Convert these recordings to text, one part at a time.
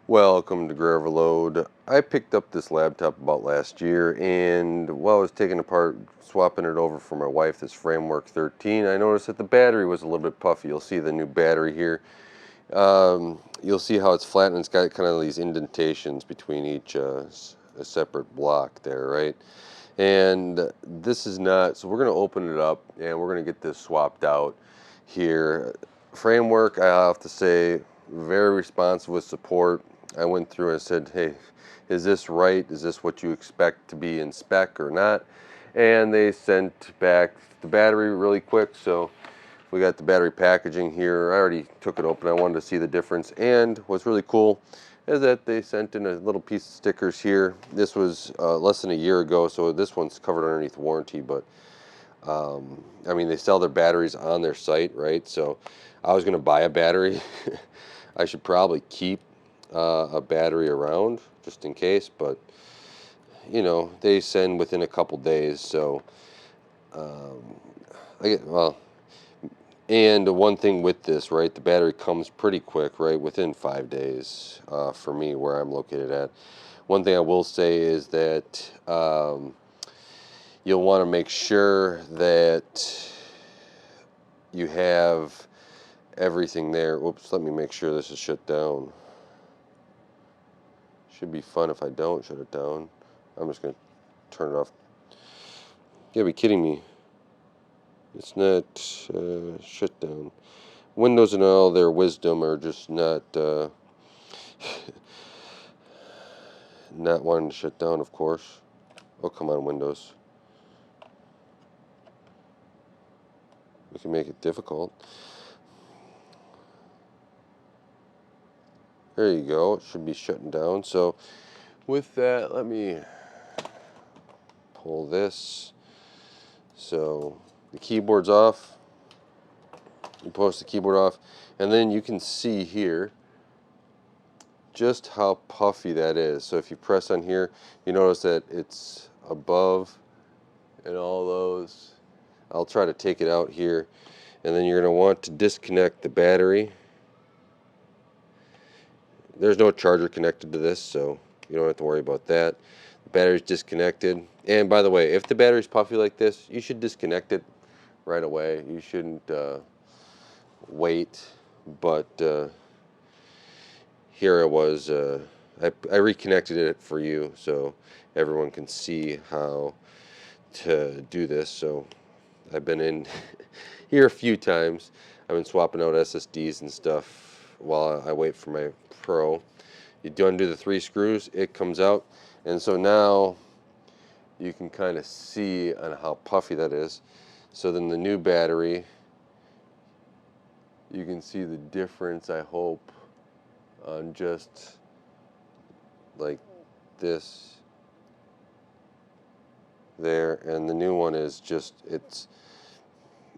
Welcome to Graverload. I picked up this laptop about last year, and while I was taking it apart, swapping it over for my wife, this Framework 13, I noticed that the battery was a little bit puffy. You'll see the new battery here. You'll see how it's flat and it's got kind of these indentations between each a separate block there, right? And this is not, so we're going to open it up and we're going to get this swapped out here. Framework, I have to say, very responsive with support. I went through and said, hey, is this right? Is this what you expect to be in spec or not? And they sent back the battery really quick. So we got the battery packaging here. I already took it open. I wanted to see the difference. And what's really cool is that they sent in a little piece of stickers here. This was less than a year ago, so this one's covered underneath warranty. But I mean, they sell their batteries on their site, right? So I was going to buy a battery. I should probably keep a battery around just in case, but you know, they send within a couple days. So well, and the one thing with this, right, the battery comes pretty quick, right, within 5 days for me where I'm located at. One thing I will say is that you'll want to make sure that you have everything there. Whoops, let me make sure this is shut down. Should be fun if I don't shut it down. I'm just going to turn it off. You gotta be kidding me. It's not shut down. Windows in all their wisdom are just not not wanting to shut down, of course. Oh, come on, Windows. We can make it difficult. There you go. It should be shutting down. So with that, let me pull this. So the keyboard's off. You push the keyboard off, and then you can see here just how puffy that is. So if you press on here, you notice that it's above and all those. I'll try to take it out here, and then you're going to want to disconnect the battery. There's no charger connected to this, so you don't have to worry about that. The battery's disconnected. And by the way, if the battery's puffy like this, you should disconnect it right away. You shouldn't wait. But here I was. I reconnected it for you so everyone can see how to do this. So I've been in here a few times. I've been swapping out SSDs and stuff while I wait for my Pro. You do undo the 3 screws, it comes out, and so now you can kind of see on how puffy that is. So then the new battery, you can see the difference, I hope, on just like this there, and the new one is just,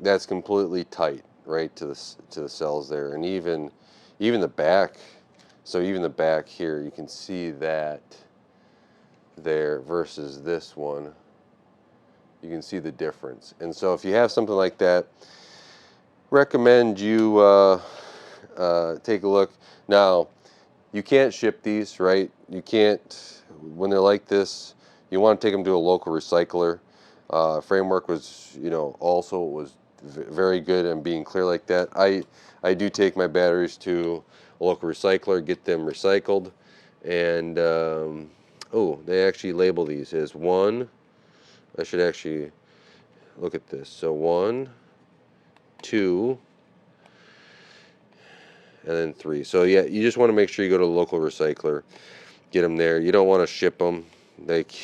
that's completely tight right to the cells there, and even the back. So even the back here, you can see that there versus this one. You can see the difference. And so if you have something like that, recommend you take a look. Now, you can't ship these, right? You can't, when they're like this, you want to take them to a local recycler. Framework was, also was very good and being clear like that. I do take my batteries to a local recycler, get them recycled, and oh, they actually label these as 1. I should actually look at this. So 1, 2, and then 3. So yeah, you just want to make sure you go to a local recycler, get them there. You don't want to ship them. Like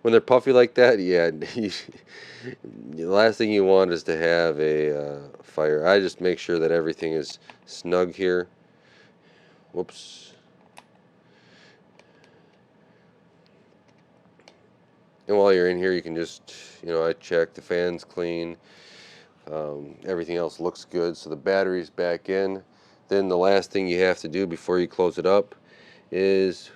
when they're puffy like that, yeah, the last thing you want is to have a fire. I just make sure that everything is snug here. Whoops. And while you're in here, you can just, I check the fan's clean. Everything else looks good. So the battery's back in. Then the last thing you have to do before you close it up is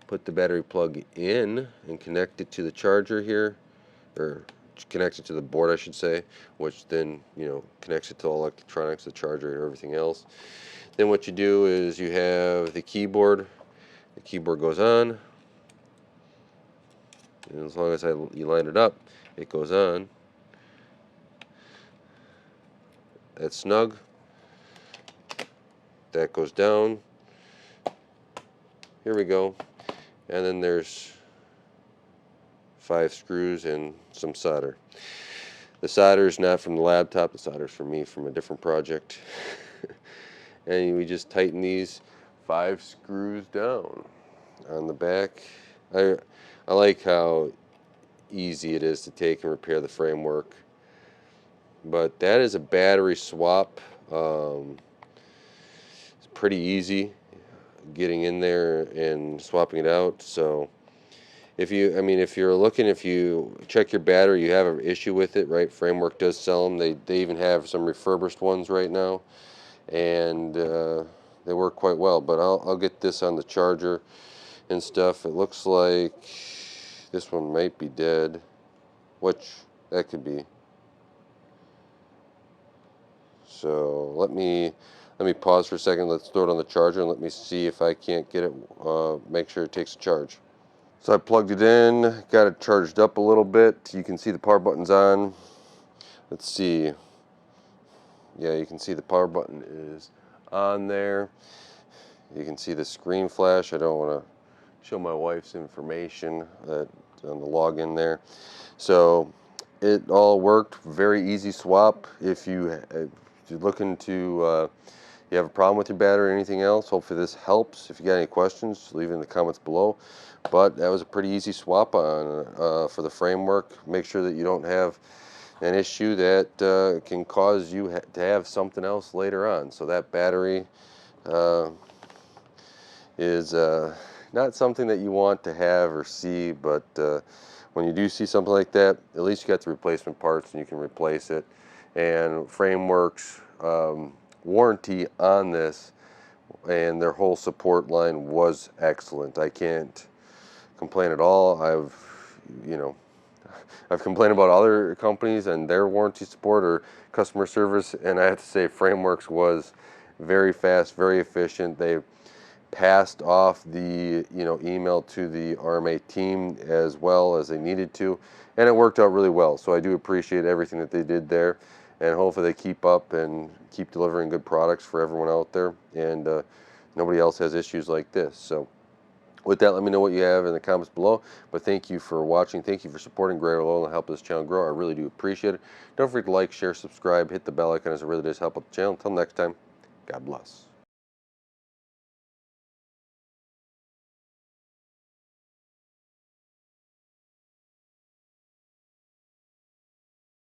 put the battery plug in and connect it to the charger here, or connect it to the board, I should say, which then, connects it to all electronics, the charger, and everything else. Then what you do is you have the keyboard. The keyboard goes on, and as long as you line it up, it goes on. That's snug. That goes down. Here we go. And then there's 5 screws and some solder. The solder is not from the laptop. The solder is from me from a different project. And we just tighten these 5 screws down on the back. I like how easy it is to take and repair the framework. But that is a battery swap. It's pretty easy getting in there and swapping it out. So if you check your battery, you have an issue with it, right? Framework does sell them. They even have some refurbished ones right now, and they work quite well. But I'll get this on the charger and stuff. It looks like this one might be dead, which that could be. So let me pause for a second. Let's throw it on the charger and let me see if I can't get it. Make sure it takes a charge. So I plugged it in, got it charged up a little bit. You can see the power button's on. Let's see. Yeah, you can see the power button is on there. You can see the screen flash. I don't want to show my wife's information on the login there. So it all worked. Very easy swap. If you're looking to you have a problem with your battery or anything else, hopefully this helps. If you got any questions, leave it in the comments below. But that was a pretty easy swap on for the framework. Make sure that you don't have an issue that can cause you to have something else later on. So that battery is not something that you want to have or see, but when you do see something like that, at least you got the replacement parts and you can replace it. And Framework's warranty on this and their whole support line was excellent. I can't complain at all. I've complained about other companies and their warranty support or customer service, and I have to say Frameworks was very fast, very efficient. They passed off the email to the RMA team as well as they needed to, and it worked out really well. So I do appreciate everything that they did there, and hopefully they keep up and keep delivering good products for everyone out there, and nobody else has issues like this. So with that, let me know what you have in the comments below. But thank you for watching. Thank you for supporting Gray Low and help this channel grow. I really do appreciate it. Don't forget to like, share, subscribe, hit the bell icon as it really does help out the channel. Until next time, God bless.